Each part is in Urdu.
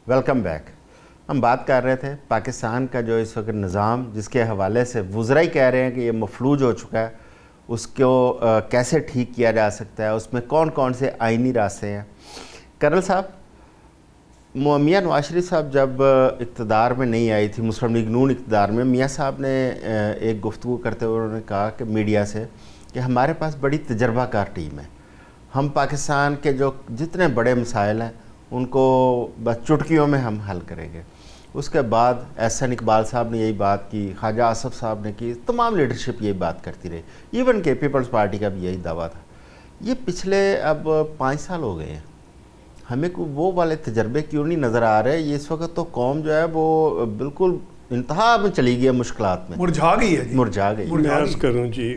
Welcome back. ہم بات کر رہے تھے پاکستان کا جو اس وقت نظام جس کے حوالے سے وزراء ہی کہہ رہے ہیں کہ یہ مفلوج ہو چکا ہے, اس کو کیسے ٹھیک کیا جا سکتا ہے, اس میں کون کون سے آئینی راستے ہیں. کرنل صاحب, میاں نواز شریف صاحب جب اقتدار میں نہیں آئی تھی, مسلم لیگ نون اقتدار میں, میاں صاحب نے ایک گفتگو کرتے ہوئے انہوں نے کہا کہ میڈیا سے کہ ہمارے پاس بڑی تجربہ کار ٹیم ہے, ہم پاکستان کے جو جتنے بڑے مسائل ہیں ان کو بس چٹکیوں میں ہم حل کریں گے. اس کے بعد احسن اقبال صاحب نے یہی بات کی, خواجہ آصف صاحب نے کی, تمام لیڈرشپ یہی بات کرتی رہی, ایون کہ پیپلز پارٹی کا بھی یہی دعویٰ تھا. یہ پچھلے اب 5 سال ہو گئے ہیں, ہمیں وہ والے تجربے کیوں نہیں نظر آ رہے؟ یہ اس وقت تو قوم جو ہے وہ بالکل انتہا میں چلی گئی ہے, مشکلات میں مرجھا گئی ہے. مرجھا گئی. میں عرض کروں جی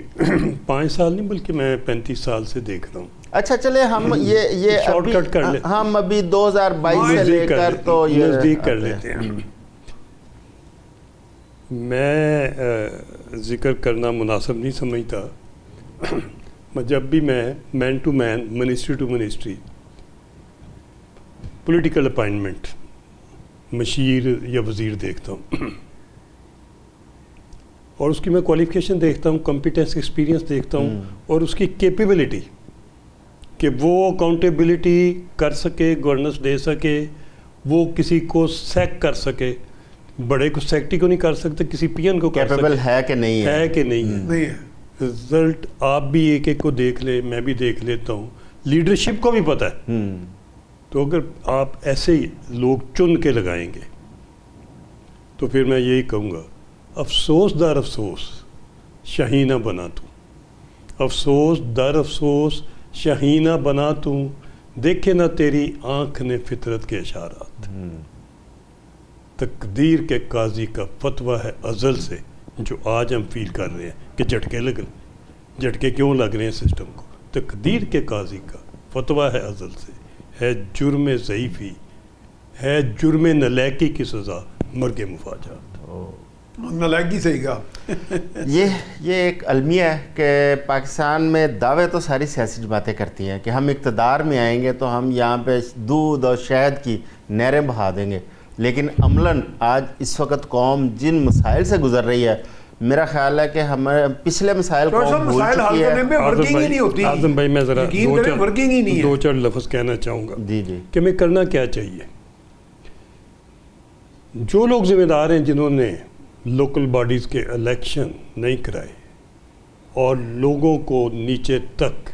5 سال نہیں بلکہ میں 35 سال سے دیکھ رہا ہوں. اچھا چلے ہم یہ شارٹ کٹ کر لیتے, ہم ابھی 2022 سے لے کر تو یہ نزدیک کر لیتے ہیں. میں ذکر کرنا مناسب نہیں سمجھتا, جب بھی میں man to man, ministry to ministry, political appointment, مشیر یا وزیر دیکھتا ہوں اور اس کی میں کوالیفیکیشن دیکھتا ہوں, کمپیٹنس ایکسپیرینس دیکھتا ہوں, اور اس کی کیپیبلٹی کہ وہ اکاؤنٹیبلٹی کر سکے, گورننس دے سکے, وہ کسی کو سیک کر سکے. بڑے کو سیکٹری کو نہیں کر سکتے, کسی پی این کو کر سکتے. کیپیبل ہے کہ نہیں ہے کہ نہیں ہے. رزلٹ آپ بھی ایک ایک کو دیکھ لیں, میں بھی دیکھ لیتا ہوں, لیڈرشپ کو بھی پتہ ہے. تو اگر آپ ایسے ہی لوگ چن کے لگائیں گے تو پھر میں یہی کہوں گا, افسوس در افسوس شہینہ بنا تو, افسوس در افسوس شہینہ بنا تو, دیکھے نہ تیری آنکھ نے فطرت کے اشارات. تقدیر کے قاضی کا فتویٰ ہے ازل سے, جو آج ہم فیل کر رہے ہیں کہ جھٹکے کیوں لگ رہے ہیں سسٹم کو. تقدیر کے قاضی کا فتویٰ ہے ازل سے, ہے جرم ضعیفی, ہے جرم نالیکی کی سزا مرگ مفاجات. نالیکی صحیح کہا. یہ ایک المیہ ہے کہ پاکستان میں دعوے تو ساری سیاسی جماعتیں کرتی ہیں کہ ہم اقتدار میں آئیں گے تو ہم یہاں پہ دودھ اور شہد کی نہریں بہا دیں گے, لیکن عملاً آج اس وقت قوم جن مسائل سے گزر رہی ہے, میرا خیال ہے کہ ہمارے پچھلے مسائل کو بھول چکی ہے. اعظم بھائی میں ذرا 2-4 لفظ کہنا چاہوں گا کہ میں کرنا کیا چاہیے. جو لوگ ذمہ دار ہیں جنہوں نے لوکل باڈیز کے الیکشن نہیں کرائے اور لوگوں کو نیچے تک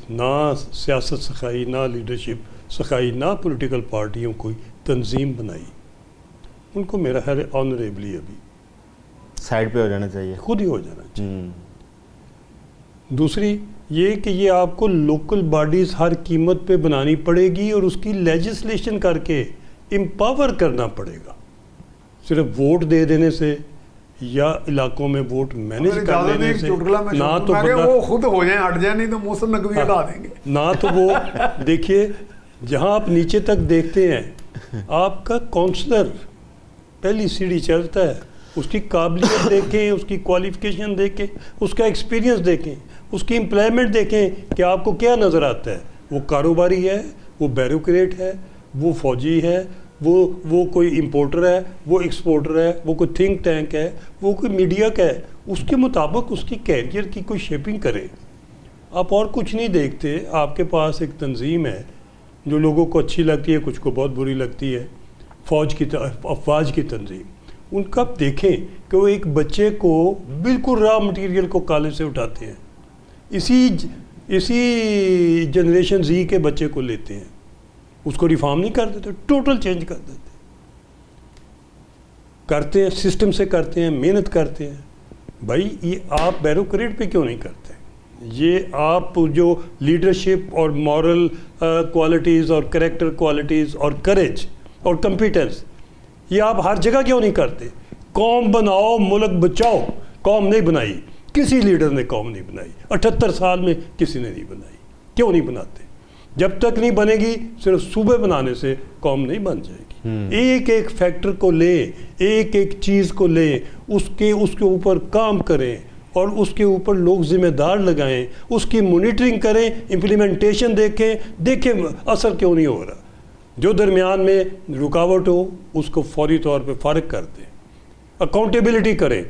نہ سیاست سکھائی, نہ لیڈرشپ سکھائی, نہ پولیٹیکل پارٹیوں کو تنظیم بنائی, ان کو میرا خیال ہے آنریبلی ابھی سائڈ پہ ہو جانا چاہیے, خود ہی ہو جانا چاہیے. دوسری یہ کہ یہ آپ کو لوکل باڈیز ہر قیمت پہ بنانی پڑے گی اور اس کی لیجسلیشن کر کے امپاور کرنا پڑے گا. صرف ووٹ دے دینے سے یا علاقوں میں ووٹ مینیج کر لینے سے نہ تو وہ خود ہو جائیں, ہٹ جائیں, نہیں تو موسم نقوی ہٹا دیں گے. نہ تو وہ دیکھیے جہاں آپ نیچے تک دیکھتے ہیں, آپ کا کونسلر پہلی سیڑھی چڑھتا ہے, اس کی قابلیت دیکھیں, اس کی کوالیفیکیشن دیکھیں, اس کا ایکسپیرینس دیکھیں, اس کی امپلائمنٹ دیکھیں کہ آپ کو کیا نظر آتا ہے. وہ کاروباری ہے, وہ بیوروکریٹ ہے, وہ فوجی ہے, وہ کوئی امپورٹر ہے, وہ ایکسپورٹر ہے, وہ کوئی تھنک ٹینک ہے, وہ کوئی میڈیا کا ہے. اس کے مطابق اس کی کیریئر کی کوئی شیپنگ کرے. آپ اور کچھ نہیں دیکھتے. آپ کے پاس ایک تنظیم ہے جو لوگوں کو اچھی لگتی ہے, کچھ کو بہت بری لگتی ہے, افواج کی تنظیم. ان کا دیکھیں کہ وہ ایک بچے کو بالکل را مٹیریل کو کالج سے اٹھاتے ہیں, اسی جنریشن زی کے بچے کو لیتے ہیں, اس کو ریفارم نہیں کر دیتے, ٹوٹل چینج کر دیتے, کرتے ہیں سسٹم سے, کرتے ہیں محنت کرتے ہیں. بھائی یہ آپ بیوروکریٹ پہ کیوں نہیں کرتے؟ یہ آپ جو لیڈرشپ اور مورل کوالٹیز اور کریکٹر کوالٹیز اور کریج اور کمپیٹنس یہ آپ ہر جگہ کیوں نہیں کرتے؟ قوم بناؤ, ملک بچاؤ. قوم نہیں بنائی, کسی لیڈر نے قوم نہیں بنائی, 78 سال میں کسی نے نہیں بنائی. کیوں نہیں بناتے؟ جب تک نہیں بنے گی, صرف صوبے بنانے سے قوم نہیں بن جائے گی. ایک ایک فیکٹر کو لیں, ایک ایک چیز کو لیں, اس کے اوپر کام کریں اور اس کے اوپر لوگ ذمہ دار لگائیں, اس کی مانیٹرنگ کریں, امپلیمنٹیشن دیکھیں اثر کیوں نہیں ہو رہا. جو درمیان میں رکاوٹ ہو اس کو فوری طور پہ فارغ کر دیں. اکاؤنٹیبلٹی کریں.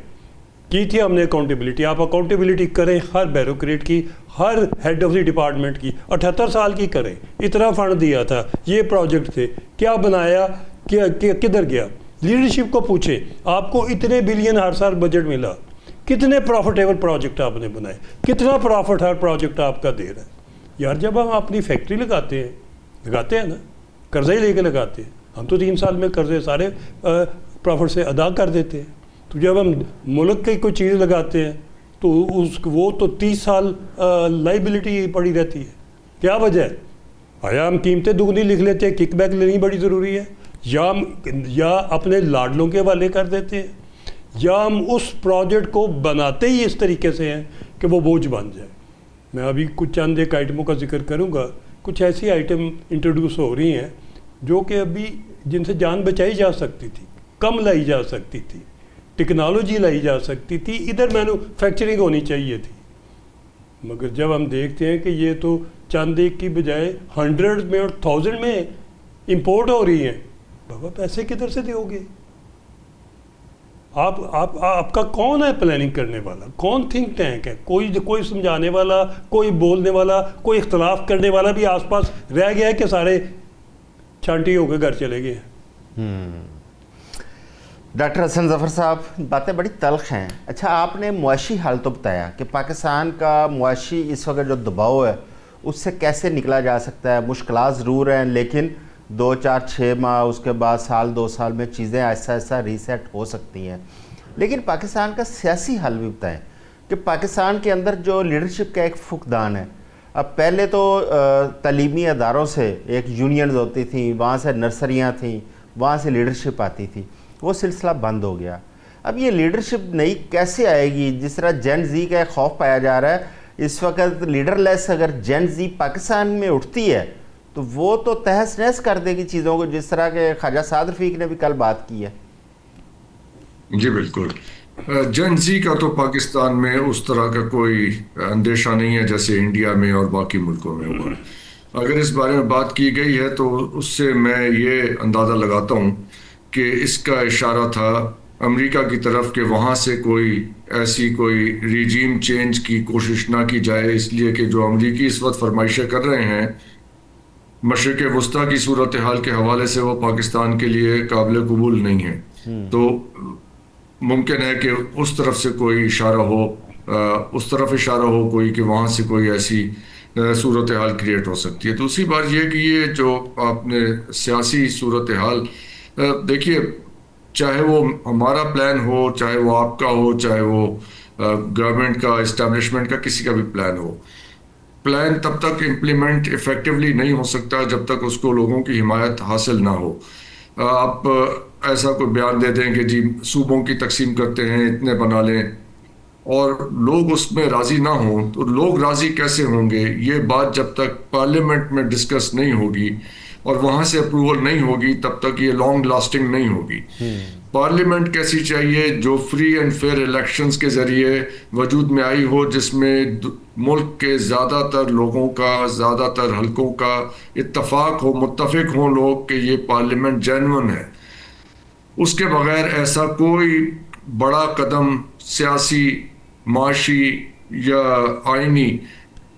کی تھی ہم نے اکاؤنٹیبلٹی. آپ اکاؤنٹیبلٹی کریں ہر بیوروکریٹ کی, ہر ہیڈ آف دی ڈپارٹمنٹ کی. 78 سال کی کریں. اتنا فنڈ دیا تھا, یہ پروجیکٹ تھے, کیا بنایا, کدھر گیا. لیڈرشپ کو پوچھیں, آپ کو اتنے بلین ہر سال بجٹ ملا, کتنے پروفیٹیبل پروجیکٹ آپ نے بنائے, کتنا پروفٹ ہر پروجیکٹ آپ کا دے رہا ہے. یار جب ہم اپنی فیکٹری لگاتے ہیں نا, قرضہ ہی لے کے لگاتے ہیں. ہم تو 3 سال میں قرضے سارے پروفٹ سے ادا کر دیتے ہیں. تو جب ہم ملک کی کوئی چیز لگاتے ہیں تو وہ تو 30 سال لائبلٹی پڑی رہتی ہے. کیا وجہ ہے؟ آیا ہم قیمتیں دگنی لکھ لیتے ہیں, کک بیک لینی بڑی ضروری ہے, یا اپنے لاڈلوں کے حوالے کر دیتے ہیں, یا ہم اس پروجیکٹ کو بناتے ہی اس طریقے سے ہیں کہ وہ بوجھ بن جائے. میں ابھی کچھ چند ایک آئٹموں کا ذکر کروں گا. کچھ ایسی آئٹم انٹروڈیوس ہو رہی ہیں جو کہ ابھی جن سے جان بچائی جا سکتی تھی, کم لائی جا سکتی تھی, ٹیکنالوجی لائی جا سکتی تھی, ادھر مینوفیکچرنگ ہونی چاہیے تھی. مگر جب ہم دیکھتے ہیں کہ یہ تو چند ایک کی بجائے 100 میں اور 1000 میں امپورٹ ہو رہی ہیں, بابا پیسے کدھر سے دو گے؟ آپ کا کون ہے پلاننگ کرنے والا؟ کون تھنک ٹینک ہے؟ کوئی سمجھانے والا, کوئی بولنے والا, کوئی اختلاف کرنے والا بھی آس پاس رہ گیا ہے کہ سارے چھانٹی ہو کے گھر چلے گئے ہیں. ڈاکٹر حسن ظفر صاحب, باتیں بڑی تلخ ہیں. اچھا, آپ نے معاشی حال تو بتایا کہ پاکستان کا معاشی اس وقت جو دباؤ ہے اس سے کیسے نکلا جا سکتا ہے. مشکلات ضرور ہیں, لیکن 2 4 6 ماہ اس کے بعد سال 2 سال میں چیزیں ایسا ریسیٹ ہو سکتی ہیں. لیکن پاکستان کا سیاسی حل بھی بتائیں کہ پاکستان کے اندر جو لیڈرشپ کا ایک فقدان ہے. اب پہلے تو تعلیمی اداروں سے ایک یونینز ہوتی تھیں, وہاں سے نرسریاں تھیں, وہاں سے لیڈرشپ آتی تھی, وہ سلسلہ بند ہو گیا. اب یہ لیڈرشپ نئی کیسے آئے گی؟ جس طرح جین زی کا ایک خوف پایا جا رہا ہے اس وقت, لیڈر لیس اگر جین زی پاکستان میں اٹھتی ہے تو وہ تو تہس نہس کر دے گی چیزوں کو, جس طرح کہ خواجہ سعد رفیق نے بھی کل بات کی ہے. جی بالکل. جین زی کا تو پاکستان میں اس طرح کا کوئی اندیشہ نہیں ہے جیسے انڈیا میں اور باقی ملکوں میں ہوا. اگر اس بارے میں بات کی گئی ہے تو اس سے میں یہ اندازہ لگاتا ہوں کہ اس کا اشارہ تھا امریکہ کی طرف کہ وہاں سے کوئی ریجیم چینج کی کوشش نہ کی جائے, اس لیے کہ جو امریکی اس وقت فرمائشیں کر رہے ہیں مشرق وسطیٰ کی صورتحال کے حوالے سے وہ پاکستان کے لیے قابل قبول نہیں ہے. تو ممکن ہے کہ اس طرف سے کوئی اشارہ ہو کوئی کہ وہاں سے کوئی ایسی صورتحال کریٹ ہو سکتی ہے. دوسری بات یہ کہ یہ جو آپ نے سیاسی صورتحال دیکھیے, چاہے وہ ہمارا پلان ہو, چاہے وہ آپ کا ہو, چاہے وہ گورنمنٹ کا, اسٹیبلشمنٹ کا, کسی کا بھی پلان ہو, پلان تب تک امپلیمنٹ افیکٹولی نہیں ہو سکتا جب تک اس کو لوگوں کی حمایت حاصل نہ ہو. آپ ایسا کوئی بیان دے دیں کہ جی صوبوں کی تقسیم کرتے ہیں, اتنے بنا لیں, اور لوگ اس میں راضی نہ ہوں, تو لوگ راضی کیسے ہوں گے؟ یہ بات جب تک پارلیمنٹ میں ڈسکس نہیں ہوگی اور وہاں سے اپروول نہیں ہوگی تب تک یہ لانگ لاسٹنگ نہیں ہوگی. پارلیمنٹ کیسی چاہیے جو فری اینڈ فیئر الیکشنز کے ذریعے وجود میں آئی ہو, جس میں ملک کے زیادہ تر لوگوں کا, زیادہ تر حلقوں کا اتفاق ہو, متفق ہوں لوگ کہ یہ پارلیمنٹ جینون ہے. اس کے بغیر ایسا کوئی بڑا قدم سیاسی, معاشی یا آئینی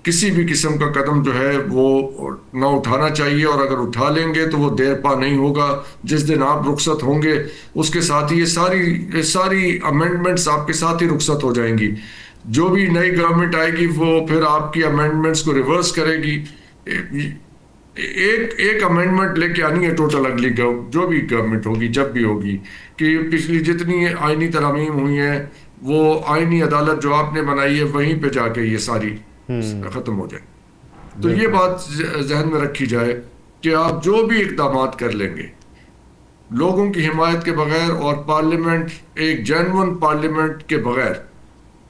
کسی بھی قسم کا قدم جو ہے وہ نہ اٹھانا چاہیے, اور اگر اٹھا لیں گے تو وہ دیر پا نہیں ہوگا. جس دن آپ رخصت ہوں گے اس کے ساتھ ہی یہ ساری امینڈمنٹس آپ کے ساتھ ہی رخصت ہو جائیں گی. جو بھی نئی گورنمنٹ آئے گی وہ پھر آپ کی امینڈمنٹس کو ریورس کرے گی. ایک امینڈمنٹ لے کے آنی ہے ٹوٹل اگلی جو بھی گورنمنٹ ہوگی جب بھی ہوگی, کہ پچھلی جتنی آئینی ترامیم ہوئی ہیں وہ آئینی عدالت جو آپ نے بنائی ہے وہیں پہ جا کے یہ ساری ختم ہو جائے. تو یہ بات ذہن میں رکھی جائے کہ آپ جو بھی اقدامات کر لیں گے لوگوں کی حمایت کے بغیر اور پارلیمنٹ, ایک جینون پارلیمنٹ کے بغیر,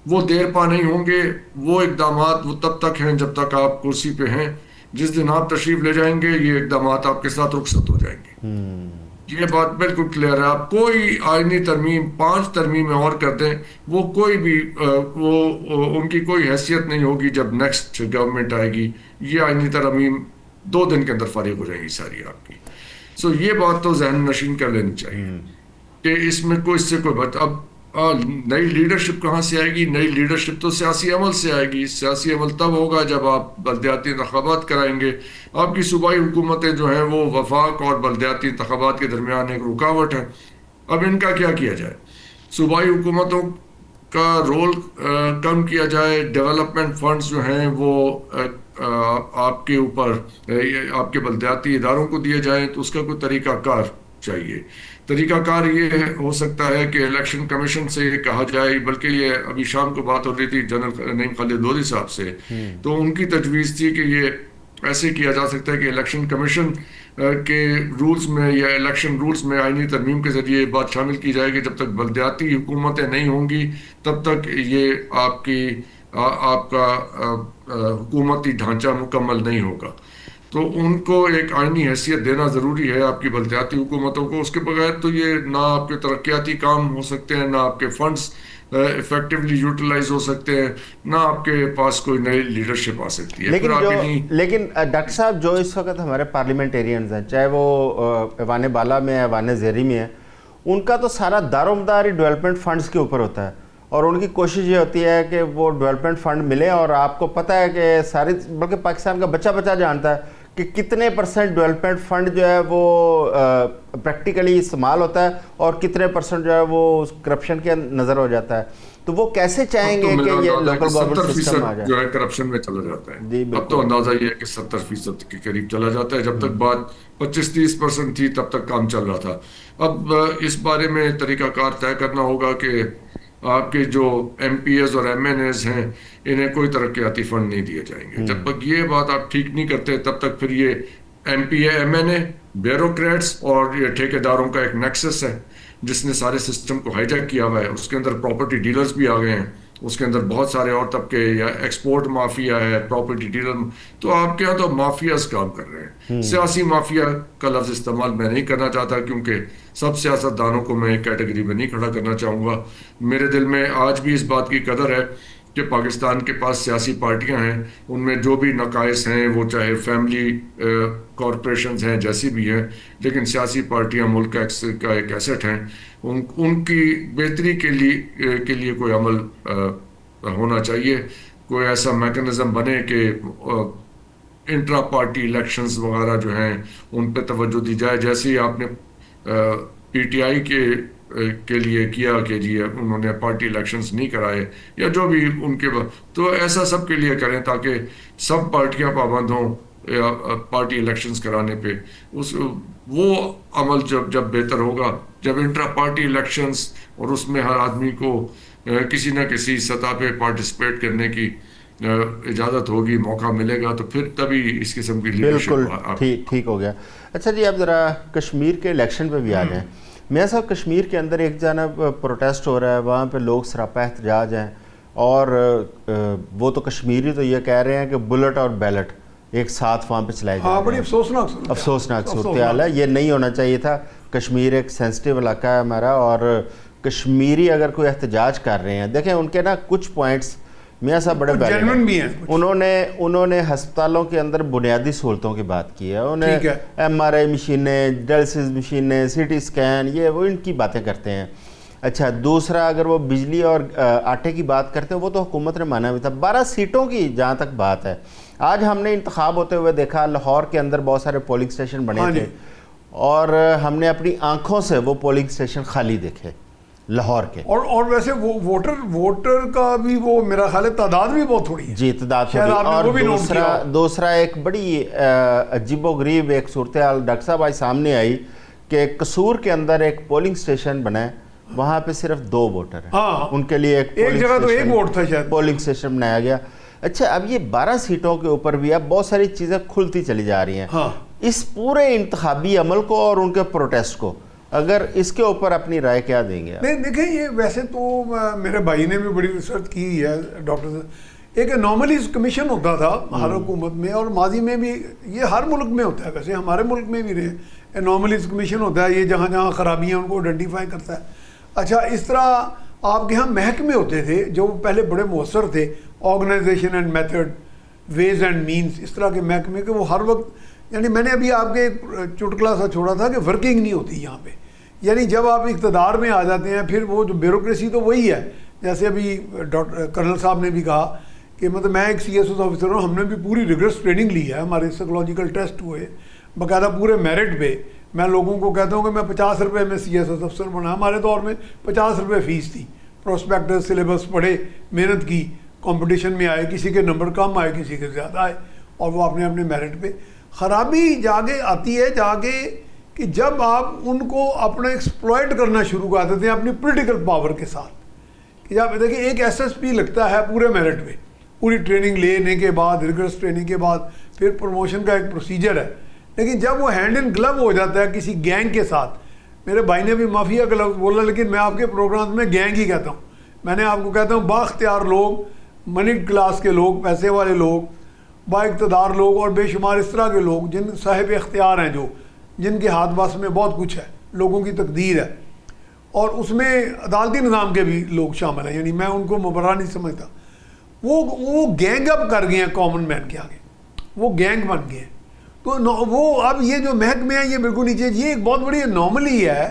وہ دیر پا نہیں ہوں گے. وہ اقدامات وہ تب تک ہیں جب تک آپ کرسی پہ ہیں. جس دن آپ تشریف لے جائیں گے یہ اقدامات آپ کے ساتھ رخصت ہو جائیں گے. یہ بات بالکل کلیئر ہے. آپ کوئی آئینی ترمیم 5 ترمیمیں اور کر دیں, وہ کوئی بھی ان کی کوئی حیثیت نہیں ہوگی جب نیکسٹ گورنمنٹ آئے گی. یہ آئینی ترمیم 2 دن کے اندر فارغ ہو جائیں گی ساری آپ کی. سو یہ بات تو ذہن نشین کر لینی چاہیے کہ اس میں کوئی اس سے کوئی بات. اب نئی لیڈرشپ کہاں سے آئے گی؟ نئی لیڈرشپ تو سیاسی عمل سے آئے گی. سیاسی عمل تب ہوگا جب آپ بلدیاتی انتخابات کرائیں گے. آپ کی صوبائی حکومتیں جو ہیں وہ وفاق اور بلدیاتی انتخابات کے درمیان ایک رکاوٹ ہے. اب ان کا کیا کیا جائے؟ صوبائی حکومتوں کا رول کم کیا جائے. ڈیولپمنٹ فنڈز جو ہیں وہ آپ کے اوپر آپ کے بلدیاتی اداروں کو دیے جائیں تو اس کا کوئی طریقہ کار چاہیے. طریقہ کار یہ ہو سکتا ہے کہ الیکشن کمیشن سے یہ کہا جائے، بلکہ یہ ابھی شام کو بات ہو رہی تھی جنرل نعیم خالد لودھی صاحب سے، تو ان کی تجویز تھی کہ یہ ایسے کیا جا سکتا ہے کہ الیکشن کمیشن کے رولز میں یا الیکشن رولز میں آئینی ترمیم کے ذریعے بات شامل کی جائے کہ جب تک بلدیاتی حکومتیں نہیں ہوں گی تب تک یہ آپ کا حکومتی ڈھانچہ مکمل نہیں ہوگا. تو ان کو ایک آئینی حیثیت دینا ضروری ہے آپ کی بلدیاتی حکومتوں کو. اس کے بغیر تو یہ نہ آپ کے ترقیاتی کام ہو سکتے ہیں، نہ آپ کے فنڈز افیکٹولی یوٹیلائز ہو سکتے ہیں، نہ آپ کے پاس کوئی نئی لیڈرشپ آ سکتی ہے. لیکن ڈاکٹر صاحب جو اس وقت ہمارے پارلیمنٹیرینز ہیں، چاہے وہ ایوان بالا میں ہے، ایوان زیری میں ہے، ان کا تو سارا دار و مدار ڈیولپمنٹ فنڈز کے اوپر ہوتا ہے، اور ان کی کوشش یہ ہوتی ہے کہ وہ ڈیولپمنٹ فنڈ ملے. اور آپ کو پتہ ہے کہ ساری بلکہ پاکستان کا بچہ جانتا ہے کہ کتنے پرسنٹ ڈیولپمنٹ فنڈ جو ہے وہ پریکٹیکلی استعمال ہوتا ہے اور کتنے پرسنٹ جو ہے وہ کرپشن کے نظر ہو جاتا ہے. تو وہ کیسے چاہیں گے کہ یہ لوکل گورنمنٹ سسٹم آ جائے؟ جو ہے کرپشن میں چلا جاتا ہے. اب تو اندازہ یہ ہے کہ 70% کے قریب چلا جاتا ہے. جب تک بات 25-30% تھی تب تک کام چل رہا تھا. اب اس بارے میں طریقہ کار طے کرنا ہوگا کہ آپ کے جو ایم پی ایز اور ایم این ایز ہیں انہیں کوئی ترقیاتی فنڈ نہیں دیے جائیں گے. جب تک یہ بات آپ ٹھیک نہیں کرتے تب تک پھر یہ ایم پی اے، ایم این اے، بیوروکریٹس اور یہ ٹھیکیداروں کا ایک نیکسس ہے جس نے سارے سسٹم کو ہائی جیک کیا ہوا ہے. اس کے اندر پراپرٹی ڈیلرز بھی آ گئے ہیں، اس کے اندر بہت سارے اور طبقے، یا ایکسپورٹ مافیا ہے، پراپرٹی ڈیلر. تو آپ کے یہاں تو مافیاز کام کر رہے ہیں. سیاسی مافیا کا لفظ استعمال میں نہیں کرنا چاہتا کیونکہ سب سیاست دانوں کو میں ایک کیٹیگری میں نہیں کھڑا کرنا چاہوں گا. میرے دل میں آج بھی اس بات کی قدر ہے کہ پاکستان کے پاس سیاسی پارٹیاں ہیں، ان میں جو بھی نقائص ہیں وہ چاہے فیملی کارپوریشنز ہیں جیسی بھی ہیں، لیکن سیاسی پارٹیاں ملک کا ایک ایسٹ ہیں. ان کی بہتری کے لیے کوئی عمل ہونا چاہیے. کوئی ایسا میکنزم بنے کہ انٹرا پارٹی الیکشنز وغیرہ جو ہیں ان پہ توجہ دی جائے. جیسے ہی آپ نے پی ٹی آئی کے لیے کیا کہ جی انہوں نے پارٹی الیکشنز نہیں کرائے یا جو بھی ان کے، تو ایسا سب کے لیے کریں تاکہ سب پارٹیاں پابند ہوں پارٹی الیکشنز کرانے پہ. وہ عمل جب بہتر ہوگا جب انٹرا پارٹی الیکشنز اور اس میں ہر آدمی کو کسی نہ کسی سطح پہ پارٹیسپیٹ کرنے کی اجازت ہوگی، موقع ملے گا، تو پھر تبھی اس قسم کی لیڈرشپ. بالکل ٹھیک ہو گیا. اچھا جی، اب ذرا کشمیر کے الیکشن پہ بھی آ جائیں. میاں صاحب، کشمیر کے اندر ایک جانب پروٹیسٹ ہو رہا ہے، وہاں پہ لوگ سراپا احتجاج ہیں، اور وہ تو کشمیری تو یہ کہہ رہے ہیں کہ بلٹ اور بیلٹ ایک ساتھ وہاں پہ چلائے جائیں. بڑی افسوسناک صورتحال ہے. یہ نہیں ہونا چاہیے تھا. کشمیر ایک سینسٹیو علاقہ ہے ہمارا، اور کشمیری اگر کوئی احتجاج کر رہے ہیں، دیکھیں ان کے نا کچھ پوائنٹس میاں صاحب بڑے جینوئن بھی ہیں. انہوں نے ہسپتالوں کے اندر بنیادی سہولتوں کی بات کی ہے. انہیں ایم آر آئی مشینیں، ڈائلسس مشینیں، سی ٹی اسکین، یہ وہ ان کی باتیں کرتے ہیں. اچھا، دوسرا اگر وہ بجلی اور آٹے کی بات کرتے ہیں وہ تو حکومت نے مانا بھی تھا. 12 سیٹوں کی جہاں تک بات ہے، آج ہم نے انتخاب ہوتے ہوئے دیکھا لاہور کے اندر بہت سارے پولنگ اسٹیشن بنے تھے، اور ہم نے اپنی آنکھوں سے وہ پولنگ اسٹیشن خالی دیکھے لاہور کے. اور ویسے وہ ووٹر کا بھی وہ میرا خیال ہے تعداد بھی بہت تھوڑی ہے. جی، تعداد تھوڑی. اور دوسرا ایک بڑی عجیب و غریب ایک صورتحال ڈاکٹر صاحب آج سامنے آئی کہ قصور کے اندر ایک پولنگ اسٹیشن بنا ہے، وہاں پہ صرف 2 ووٹر ہیں. ان کے لیے ایک جگہ تو ایک ووٹ تھا شاید، پولنگ اسٹیشن بنایا گیا. اچھا، اب یہ 12 سیٹوں کے اوپر بھی اب بہت ساری چیزیں کھلتی چلی جا رہی ہیں. اس پورے انتخابی عمل کو اور ان کے پروٹیسٹ کو، اگر اس کے اوپر اپنی رائے کیا دیں گے؟ نہیں دیکھیں، یہ ویسے تو میرے بھائی نے بھی بڑی ریسرچ کی ہے ڈاکٹر سے. ایک انوملیز کمیشن ہوتا تھا ہر حکومت میں، اور ماضی میں بھی یہ ہر ملک میں ہوتا ہے، ویسے ہمارے ملک میں بھی رہے انوملیز کمیشن ہوتا ہے. یہ جہاں جہاں خرابیاں ان کو آئیڈینٹیفائی کرتا ہے. اچھا، اس طرح آپ کے یہاں محکمے ہوتے تھے جو پہلے بڑے مؤثر تھے، organisation and method, ways and means, اس طرح کے محکمے کہ وہ ہر وقت یعنی میں نے ابھی آپ کے ایک چٹکلا سا چھوڑا تھا کہ ورکنگ نہیں ہوتی یہاں پہ. یعنی جب آپ اقتدار میں آ جاتے ہیں پھر وہ جو بیوروکریسی تو وہی ہے. جیسے ابھی کرنل صاحب نے بھی کہا کہ مطلب میں ایک CS آفیسر ہوں, ہم نے بھی پوری ریگرس ٹریننگ لی ہے, ہمارے سائیکولوجیکل ٹیسٹ ہوئے باقاعدہ پورے میرٹ پہ. میں لوگوں کو کہتا ہوں کہ میں 50 روپے میں CS افسر بنا. ہمارے دور میں 50 روپے فیس تھی. پروسپیکٹس سلیبس پڑھے, محنت کی, کمپٹیشن میں آئے, کسی کے نمبر کم آئے کسی کے زیادہ آئے, اور وہ اپنے اپنے میرٹ پہ. خرابی جاگے آتی ہے جاگے کہ جب آپ ان کو اپنا ایکسپلائٹ کرنا شروع کر دیتے ہیں اپنی پولیٹیکل پاور کے ساتھ. کہ جب دیکھیں ایک SSP لگتا ہے پورے میرٹ پہ, پوری ٹریننگ لینے کے بعد, ریگرس ٹریننگ کے بعد پھر پروموشن کا ایک پروسیجر ہے. لیکن جب وہ ہینڈ ان گلو ہو جاتا ہے کسی گینگ کے ساتھ, میرے بھائی نے بھی مافیا کا لفظ بولا لیکن میں آپ کے پروگرام میں گینگ ہی کہتا ہوں. میں نے آپ کو کہتا ہوں بااختیار لوگ, منی کلاس کے لوگ, پیسے والے لوگ, با اقتدار لوگ اور بے شمار اس طرح کے لوگ جن صاحب اختیار ہیں, جو جن کے ہاتھ بس میں بہت کچھ ہے, لوگوں کی تقدیر ہے, اور اس میں عدالتی نظام کے بھی لوگ شامل ہیں. یعنی میں ان کو مبرہ نہیں سمجھتا. وہ گینگ اپ کر گئے ہیں کامن مین کے آگے, وہ گینگ بن گئے ہیں. تو وہ اب یہ جو محکمے ہیں یہ بالکل نیچے, یہ ایک بہت بڑی انوملی ہے.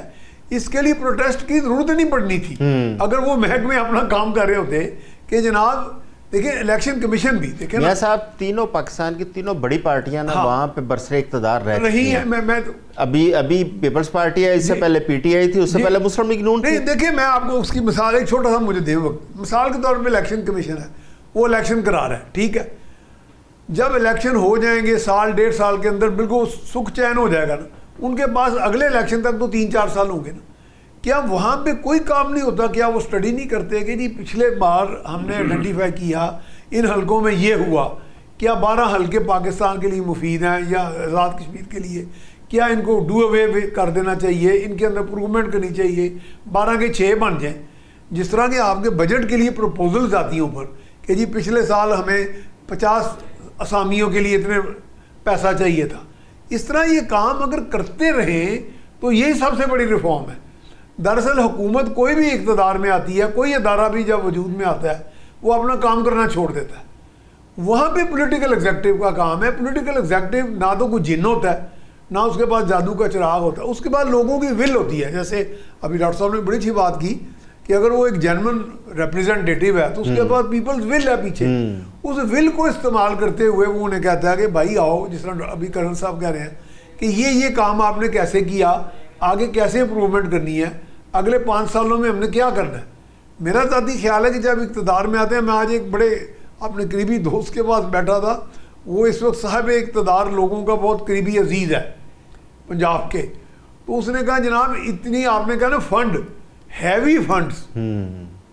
اس کے لیے پروٹیسٹ کی ضرورت نہیں پڑنی تھی اگر وہ محکمے اپنا کام کر رہے ہوتے. کہ جناب دیکھیں الیکشن کمیشن بھی دیکھیں میاں صاحب, تینوں پاکستان کی تینوں بڑی پارٹیاں نا وہاں پہ برسر اقتدار رہی ہیں. میں ابھی پیپلز پارٹی ہے, اس سے پہلے PTI تھی, اس سے پہلے مسلم لیگ نون تھی. نہیں دیکھیں میں آپ کو اس کی مثال ایک چھوٹا سا مجھے دیں وقت. مثال کے طور پہ الیکشن کمیشن ہے, وہ الیکشن کرا رہا ہے, ٹھیک ہے. جب الیکشن ہو جائیں گے سال 1.5 سال کے اندر بالکل سکھ چین ہو جائے گا نا, ان کے پاس اگلے الیکشن تک تو 3-4 سال ہوں گے نا. کیا وہاں پہ کوئی کام نہیں ہوتا؟ کیا وہ اسٹڈی نہیں کرتے کہ جی پچھلے بار ہم نے آئیڈینٹیفائی کیا ان حلقوں میں یہ ہوا, کیا 12 حلقے پاکستان کے لیے مفید ہیں یا آزاد کشمیر کے لیے, کیا ان کو ڈو اوے کر دینا چاہیے, ان کے اندر امپروومنٹ کرنی چاہیے, 12 کے 6 بن جائیں. جس طرح کہ آپ کے بجٹ کے لیے پروپوزلز آتی ہیں اوپر کہ جی پچھلے سال ہمیں 50 اسامیوں کے لیے اتنے پیسہ چاہیے تھا. اس طرح یہ کام اگر کرتے رہیں تو یہی سب سے بڑی ریفارم ہے. دراصل حکومت کوئی بھی اقتدار میں آتی ہے, کوئی ادارہ بھی جب وجود میں آتا ہے وہ اپنا کام کرنا چھوڑ دیتا ہے. وہاں پہ پولیٹیکل ایگزیکٹو کا کام ہے. پولیٹیکل ایگزیکٹو نہ تو کوئی جن ہوتا ہے نہ اس کے پاس جادو کا چراغ ہوتا ہے, اس کے بعد لوگوں کی ول ہوتی ہے. جیسے ابھی ڈاکٹر صاحب نے بڑی اچھی بات کی کہ اگر وہ ایک جینوئن ریپریزنٹیٹیو ہے تو اس کے پاس پیپلز ول ہے پیچھے. اس ول کو استعمال کرتے ہوئے وہ انہیں کہتا ہے کہ بھائی آؤ, جس طرح ابھی کرنل صاحب کہہ رہے ہیں کہ یہ کام آپ نے کیسے کیا, آگے کیسے امپروومنٹ کرنی ہے, اگلے 5 سالوں میں ہم نے کیا کرنا ہے. میرا ذاتی خیال ہے کہ جب اقتدار میں آتے ہیں, میں آج ایک بڑے اپنے قریبی دوست کے پاس بیٹھا تھا, وہ اس وقت صاحب اقتدار لوگوں کا بہت قریبی عزیز ہے پنجاب کے. تو اس نے کہا جناب اتنی آپ نے کہا نا فنڈ, ہیوی فنڈز,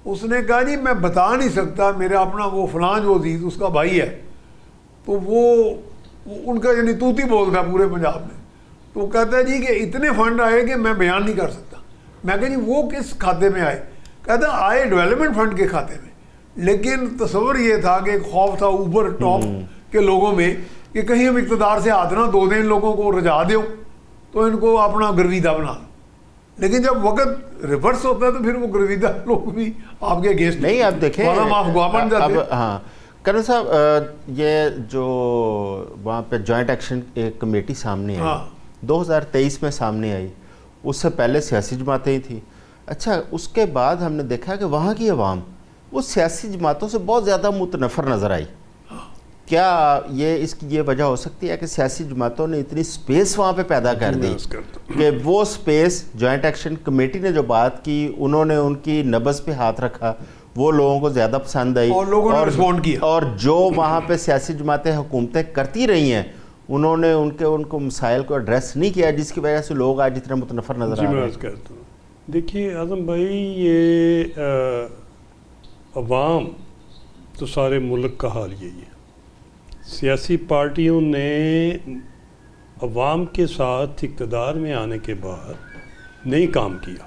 اس نے کہا جی میں بتا نہیں سکتا, میرا اپنا وہ فلاں جو عزیز اس کا بھائی ہے تو وہ ان کا یعنی توتی بولتا ہے پورے پنجاب میں. تو کہتا ہے جی کہ اتنے فنڈ آئے کہ میں بیان نہیں کر سکتا. میں کہا جی وہ کس کھاتے میں آئے؟ کہتا آئے ڈیولپمنٹ فنڈ کے کھاتے میں, لیکن تصور یہ تھا کہ ایک خوف تھا اوپر ٹاپ کے لوگوں میں کہ کہیں ہم اقتدار سے ہاتھ نہ دھو دیں, ان لوگوں کو رجا دیں تو ان کو اپنا گرویدہ بنا لو. لیکن جب وقت ریورس ہوتا ہے تو پھر وہ گرویدہ لوگ بھی آپ کے اگینسٹ نہیں. اب دیکھیں ہاں کرنل صاحب, یہ جو وہاں پہ جوائنٹ ایکشن ایک کمیٹی سامنے آئی 2023 میں سامنے آئی, اس سے پہلے سیاسی جماعتیں ہی تھیں. اچھا, اس کے بعد ہم نے دیکھا کہ وہاں کی عوام وہ سیاسی جماعتوں سے بہت زیادہ متنفر نظر آئی. کیا اس کی یہ وجہ ہو سکتی ہے کہ سیاسی جماعتوں نے اتنی سپیس وہاں پہ پیدا کر دی کہ وہ سپیس جوائنٹ ایکشن کمیٹی نے جو بات کی, انہوں نے ان کی نبض پہ ہاتھ رکھا, وہ لوگوں کو زیادہ پسند آئی اور لوگوں نے رسپونڈ کیا, اور جو وہاں پہ سیاسی جماعتیں حکومتیں کرتی رہی ہیں انہوں نے ان کو مسائل کو ایڈریس نہیں کیا, جس کی وجہ سے لوگ آج اتنے متنفر نظر آ رہے ہیں. دیکھیے اعظم بھائی, یہ عوام تو سارے ملک کا حال یہی ہے. سیاسی پارٹیوں نے عوام کے ساتھ اقتدار میں آنے کے بعد نہیں کام کیا,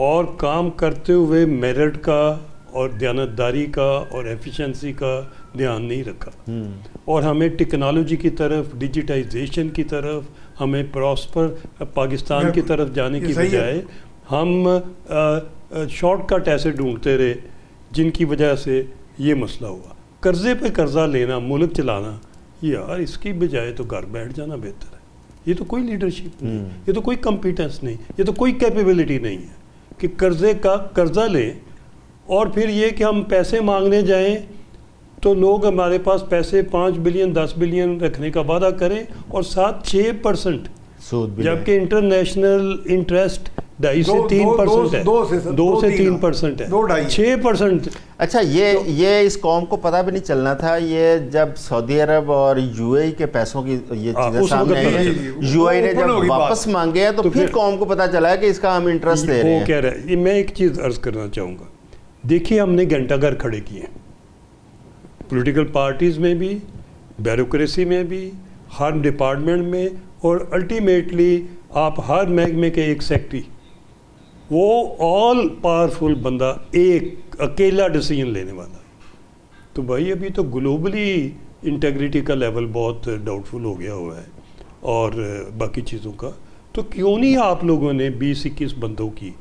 اور کام کرتے ہوئے میرٹ کا اور دیانتداری کا اور ایفیشنسی کا دھیان نہیں رکھا, اور ہمیں ٹیکنالوجی کی طرف, ڈیجیٹائزیشن کی طرف, ہمیں پراسپر پاکستان کی طرف جانے کی بجائے ہم شارٹ کٹ ایسے ڈھونڈتے رہے جن کی وجہ سے یہ مسئلہ ہوا. قرضے پہ قرضہ لینا, ملک چلانا, یار اس کی بجائے تو گھر بیٹھ جانا بہتر ہے. یہ تو کوئی لیڈرشپ نہیں, یہ تو کوئی کمپیٹنس نہیں, یہ تو کوئی کیپیبلٹی نہیں ہے کہ قرضے کا قرضہ لیں اور پھر یہ کہ ہم پیسے مانگنے جائیں تو لوگ ہمارے پاس پیسے 5 بلین 10 بلین رکھنے کا وعدہ کریں اور ساتھ 6% سود بھی جبکہ انٹرنیشنل انٹرسٹ 2.5 سے 3% ہے, 2 سے 3% ہے, 6%. اچھا یہ اس قوم کو پتہ بھی نہیں چلنا تھا یہ جب سعودی عرب اور یو اے ای کے پیسوں کی یہ چیزیں سامنے آئی ہیں, یو اے ای نے جب واپس مانگے ہیں تو پھر قوم کو پتہ چلا ہے کہ اس کا ہم انٹرسٹ دے رہے ہیں. وہ کہہ رہے ہیں. میں ایک چیز عرض کرنا چاہوں گا, دیکھیے ہم نے گھنٹہ گھر کھڑے کیے ہیں پولیٹیکل پارٹیز میں بھی, بیوروکریسی میں بھی, ہر ڈپارٹمنٹ میں, اور الٹیمیٹلی آپ ہر محکمے کے ایک سیکٹری, وہ آل پاورفل بندہ, ایک اکیلا ڈیسیجن لینے والا. تو بھائی ابھی تو گلوبلی انٹیگریٹی کا لیول بہت ڈاؤٹ فل ہو گیا ہوا ہے اور باقی چیزوں کا. تو کیوں نہیں آپ لوگوں نے 20-21 بندوں کی,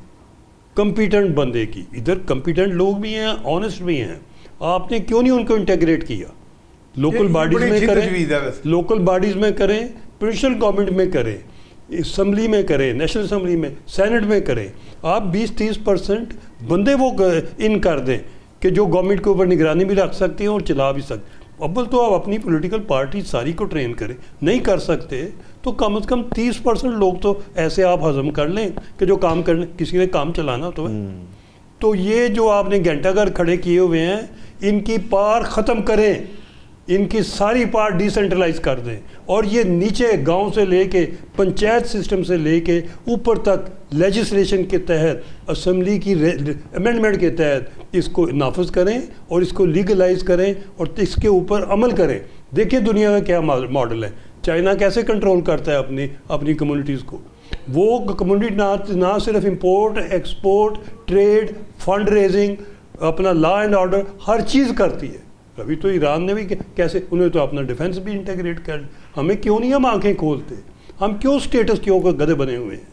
کمپیٹنٹ بندے کی, ادھر کمپیٹنٹ لوگ بھی ہیں, آنیسٹ بھی ہیں, آپ نے کیوں نہیں ان کو انٹیگریٹ کیا؟ لوکل باڈیز میں کریں, لوکل باڈیز میں کریں, پروونشل گورنمنٹ میں کریں, اسمبلی میں کریں, نیشنل اسمبلی میں, سینٹ میں کریں. آپ 20-30% بندے وہ ان کر دیں کہ جو گورنمنٹ کے اوپر نگرانی بھی رکھ سکتے ہیں اور چلا بھی سکتے. اول تو آپ اپنی پولیٹیکل پارٹی ساری کو ٹرین کریں, نہیں کر سکتے تو کم از کم 30% لوگ تو ایسے آپ ہضم کر لیں کہ جو کام کرنے, کسی نے کام چلانا تو ہے. تو یہ جو آپ نے گھنٹہ گھر کھڑے کیے ہوئے ہیں ان کی پار ختم کریں, ان کی ساری پار ڈیسینٹرلائز کر دیں, اور یہ نیچے گاؤں سے لے کے پنچایت سسٹم سے لے کے اوپر تک لیجسلیشن کے تحت, اسمبلی کی امینڈمنٹ کے تحت اس کو نافذ کریں اور اس کو لیگلائز کریں اور اس کے اوپر عمل کریں. دیکھیں دنیا کا کیا ماڈل ہے. چائنا کیسے کنٹرول کرتا ہے اپنی کمیونٹیز کو. وہ کمیونٹی نہ صرف import export, trade, fund raising, اپنا لا اینڈ آرڈر, ہر چیز کرتی ہے. ابھی تو ایران نے بھی کیسے, انہیں تو اپنا ڈیفنس بھی انٹیگریٹ کر. ہمیں کیوں نہیں ہم آنکھیں کھولتے؟ ہم کیوں اسٹیٹس کیوں کو گدھے بنے ہوئے ہیں؟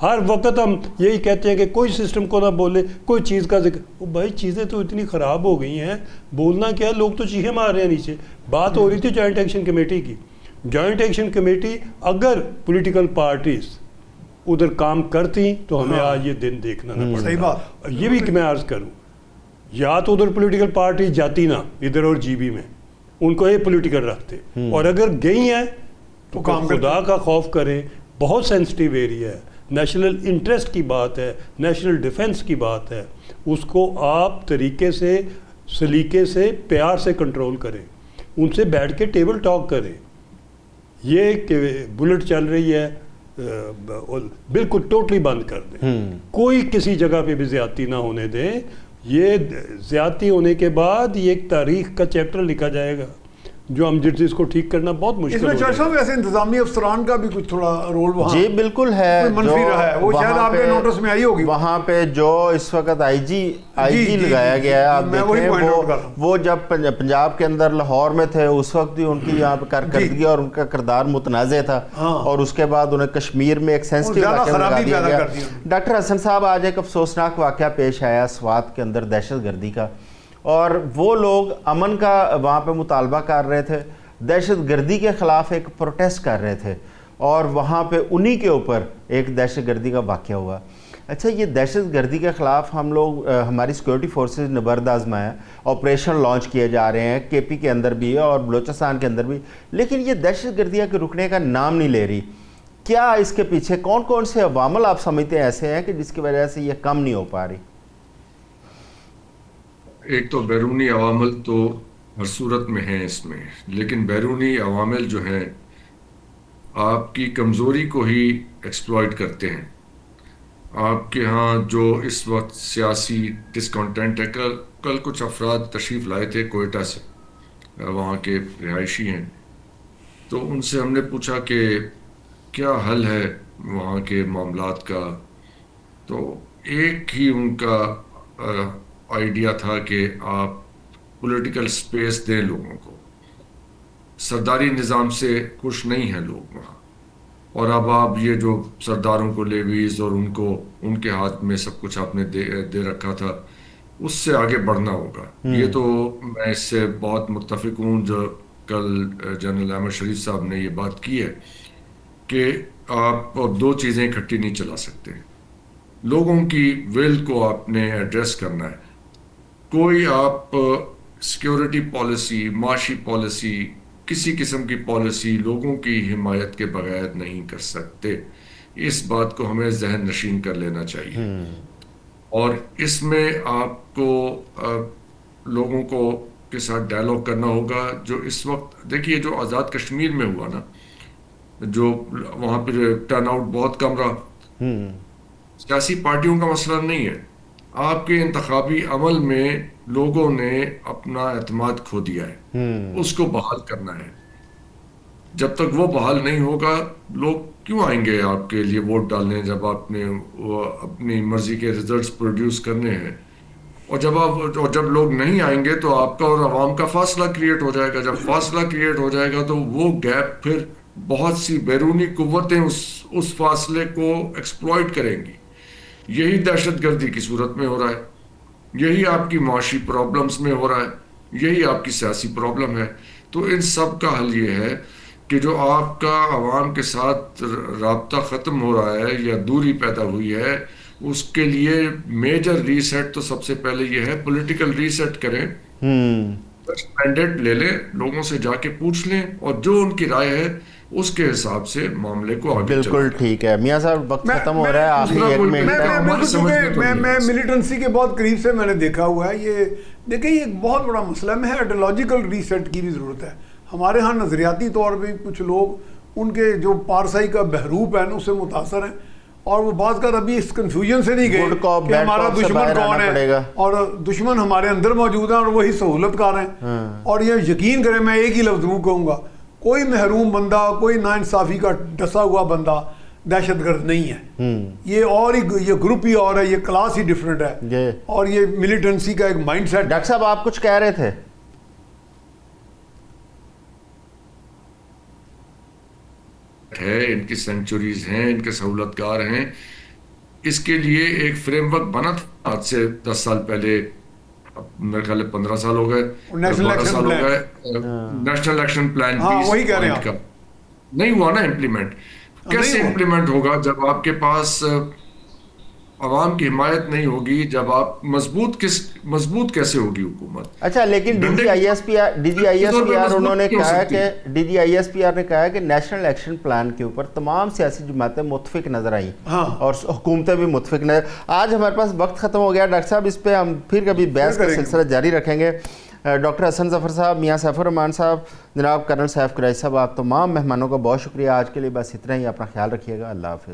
ہر وقت ہم یہی کہتے ہیں کہ کوئی سسٹم کو نہ بولے, کوئی چیز کا ذکر. بھائی چیزیں تو اتنی خراب ہو گئی ہیں, بولنا کیا, لوگ تو چیخیں مار رہے ہیں نیچے. بات ہو رہی تھی جوائنٹ ایکشن کمیٹی کی. جوائنٹ ایکشن کمیٹی اگر پولیٹیکل پارٹیز ادھر کام کرتی تو ہمیں آج یہ دن دیکھنا نہ پڑتا. صحیح بات. یہ بھی کہ میں عرض کروں, یا تو ادھر پولیٹیکل پارٹی جاتی نا ادھر اور جی بی میں, ان کو یہ پولیٹیکل رکھتے, اور اگر گئی ہیں تو خدا کا خوف کریں. بہت سینسٹیو ایریا ہے, نیشنل انٹرسٹ کی بات ہے, نیشنل ڈیفنس کی بات ہے, اس کو آپ طریقے سے, سلیقے سے, پیار سے کنٹرول کریں, ان سے بیٹھ کے ٹیبل ٹاک کریں. یہ کہ بلٹ چل رہی ہے بالکل ٹوٹلی بند کر دیں, کوئی کسی جگہ پہ بھی زیادتی نہ ہونے دیں. یہ زیادتی ہونے کے بعد یہ ایک تاریخ کا چیپٹر لکھا جائے گا جو ہم جس کو ٹھیک کرنا بہت مشکل ہے. اس میں چرچ صاحب ویسے انتظامی افسران کا بھی کچھ تھوڑا رول وہاں جی بالکل ہے, منفی رہا ہے, وہ شاید آپ کے نوٹس میں آئی ہوگی. وہاں پہ جو اس وقت آئی جی لگایا گیا ہے, آپ دیکھیں وہ جب پنجاب کے اندر لاہور میں تھے اس وقت بھی ان کی یہاں پہ کارکردگی اور ان کا کردار متنازع تھا, اور اس کے بعد انہیں کشمیر میں ایک سینسٹیو واقعہ لگا دیا گیا. ڈاکٹر حسن صاحب, آج ایک افسوسناک واقعہ پیش آیا سوات کے اندر دہشت گردی کا, اور وہ لوگ امن کا وہاں پہ مطالبہ کر رہے تھے, دہشت گردی کے خلاف ایک پروٹیسٹ کر رہے تھے, اور وہاں پہ انہی کے اوپر ایک دہشت گردی کا واقعہ ہوا. اچھا, یہ دہشت گردی کے خلاف ہم لوگ, ہماری سیکورٹی فورسز نے برد آزمایا, آپریشن لانچ کیے جا رہے ہیں کے پی کے اندر بھی اور بلوچستان کے اندر بھی, لیکن یہ دہشت گردیاں کے رکنے کا نام نہیں لے رہی. کیا اس کے پیچھے کون کون سے عوامل آپ سمجھتے ہیں ایسے ہیں کہ جس کی وجہ سے یہ کم نہیں ہو پا رہی؟ ایک تو بیرونی عوامل تو ہر صورت میں ہیں اس میں, لیکن بیرونی عوامل جو ہیں آپ کی کمزوری کو ہی ایکسپلائٹ کرتے ہیں. آپ کے ہاں جو اس وقت سیاسی ڈسکنٹینٹ ہے, کل کچھ افراد تشریف لائے تھے کوئٹہ سے, وہاں کے رہائشی ہیں, تو ان سے ہم نے پوچھا کہ کیا حل ہے وہاں کے معاملات کا. تو ایک ہی ان کا آئیڈیا تھا کہ آپ پولیٹیکل سپیس دیں لوگوں کو. سرداری نظام سے خوش نہیں ہیں لوگ وہاں, اور اب آپ یہ جو سرداروں کو لیویز اور ان کے ہاتھ میں سب کچھ آپ نے دے رکھا تھا, اس سے آگے بڑھنا ہوگا. یہ تو میں اس سے بہت متفق ہوں. جو کل جنرل احمد شریف صاحب نے یہ بات کی ہے کہ آپ دو چیزیں اکٹھی نہیں چلا سکتے. لوگوں کی ول کو آپ نے ایڈریس کرنا ہے. کوئی آپ سیکیورٹی پالیسی، معاشی پالیسی، کسی قسم کی پالیسی لوگوں کی حمایت کے بغیر نہیں کر سکتے. اس بات کو ہمیں ذہن نشین کر لینا چاہیے. اور اس میں آپ کو لوگوں کو کے ساتھ ڈائلاگ کرنا ہوگا. جو اس وقت دیکھیے جو آزاد کشمیر میں ہوا نا، جو وہاں پہ ٹرن آؤٹ بہت کم رہا، سیاسی پارٹیوں کا مسئلہ نہیں ہے. آپ کے انتخابی عمل میں لوگوں نے اپنا اعتماد کھو دیا ہے، اس کو بحال کرنا ہے. جب تک وہ بحال نہیں ہوگا، لوگ کیوں آئیں گے آپ کے لیے ووٹ ڈالنے جب آپ نے اپنی مرضی کے ریزلٹس پروڈیوس کرنے ہیں. اور جب لوگ نہیں آئیں گے تو آپ کا اور عوام کا فاصلہ کریٹ ہو جائے گا. جب فاصلہ کریٹ ہو جائے گا تو وہ گیپ پھر بہت سی بیرونی قوتیں اس فاصلے کو ایکسپلائٹ کریں گی. یہی دہشت گردی کی صورت میں ہو رہا ہے، یہی آپ کی معاشی پرابلمز میں ہو رہا ہے، یہی آپ کی سیاسی پرابلم ہے. تو ان سب کا حل یہ ہے کہ جو آپ کا عوام کے ساتھ رابطہ ختم ہو رہا ہے یا دوری پیدا ہوئی ہے، اس کے لیے میجر ریسیٹ تو سب سے پہلے یہ ہے پولیٹیکل ریسیٹ کریں. مینڈیٹ لے لیں، لوگوں سے جا کے پوچھ لیں، اور جو ان کی رائے ہے اس کے حساب سے معاملے کو آگے بالکل ٹھیک ہے. میاں صاحب وقت ختم ہو رہا ہے، آخری 1 منٹ. میں ملیٹنسی کے بہت قریب سے میں نے دیکھا ہوا ہے. یہ دیکھیں یہ ایک بہت بڑا مسئلہ ہے. آئیڈیالوجیکل ریسیٹ کی بھی ضرورت ہے. ہمارے ہاں نظریاتی طور پہ کچھ لوگ ان کے جو پارسائی کا بحروپ ہے نا اس سے متاثر ہیں، اور وہ بعض کا ابھی اس کنفیوژن سے نہیں گئے کہ ہمارا دشمن کون ہے، اور دشمن ہمارے اندر موجود ہیں اور وہی سہولت کار ہیں. اور یہ یقین کریں، میں ایک ہی لفظ کہوں گا، کوئی محروم بندہ، کوئی ناانصافی کا ڈسا ہوا بندہ دہشت گرد نہیں ہے. یہ گروپ ہی اور ہے، یہ کلاس ہی ڈفرینٹ ہے، اور یہ ملیٹنسی کا ایک مائنڈ سیٹ. ڈاکٹر صاحب آپ کچھ کہہ رہے تھے. ہے، ان کی سینچوریز ہیں، ان کے سہولت کار ہیں. اس کے لیے ایک فریم ورک بنا تھا آج سے 10 سال پہلے، میرے خیال 15 سال ہو گئے، 12 سال ہو گئے. نیشنل ایکشن پلان 20 پوائنٹ کا نہیں ہوا نا امپلیمنٹ. کیسے امپلیمنٹ ہوگا جب آپ کے پاس عوام کی حمایت نہیں ہوگی؟ جب آپ مضبوط کیسے ہوگی حکومت؟ اچھا، لیکن D G I S P R انہوں نے کہا ہے کہ D G I S P R نے کہا ہے کہ نیشنل ایکشن پلان کے اوپر تمام سیاسی جماعتیں متفق نظر آئیں اور حکومتیں بھی متفق نظر. آج ہمارے پاس وقت ختم ہو گیا ڈاکٹر صاحب، اس پہ ہم پھر کبھی بحث کا سلسلہ جاری رکھیں گے. ڈاکٹر حسن ظفر صاحب، میاں سیف الرحمان صاحب، جناب کرنل سیف قریشی صاحب، آپ تمام مہمانوں کا بہت شکریہ. آج کے لیے بس اتنا ہی. اپنا خیال رکھیے گا. اللہ حافظ.